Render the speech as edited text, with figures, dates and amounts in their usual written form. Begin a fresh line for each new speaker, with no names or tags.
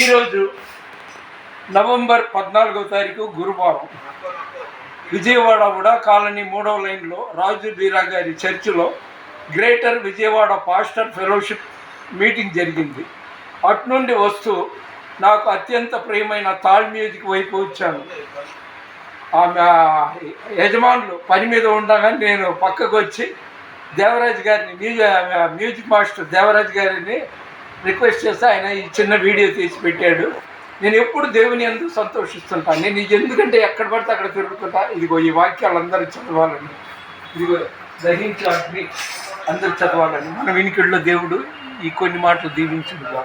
ఈరోజు నవంబర్ 14వ తారీఖు గురువారం విజయవాడ కూడా కాలనీ 3వ లైన్లో రాజు బీరా గారి చర్చిలో greater Vijayawada pastor fellowship meeting జరిగింది. అటు నుండి వస్తూ నాకు అత్యంత ప్రియమైన తాళ్ మ్యూజిక్ వైపు వచ్చాను. ఆమె యజమానులు పని మీద ఉండగానే నేను పక్కకు వచ్చి దేవరాజ్ గారిని మ్యూజిక్ మాస్టర్ దేవరాజ్ గారిని రిక్వెస్ట్ చేస్తే ఆయన ఈ చిన్న వీడియో తీసి పెట్టాడు. నేను ఎప్పుడు దేవుని ఎందుకు సంతోషిస్తుంటాను. నేను ఎందుకంటే ఎక్కడ పడితే అక్కడ తిరుగుతుంటా. ఇదిగో ఈ వాక్యాలు అందరూ చదవాలని, ఇదిగో దహించి అగ్ని అందరూ చదవాలని మన వినికిడిలో దేవుడు ఈ కొన్ని మాటలు దీవించుగా.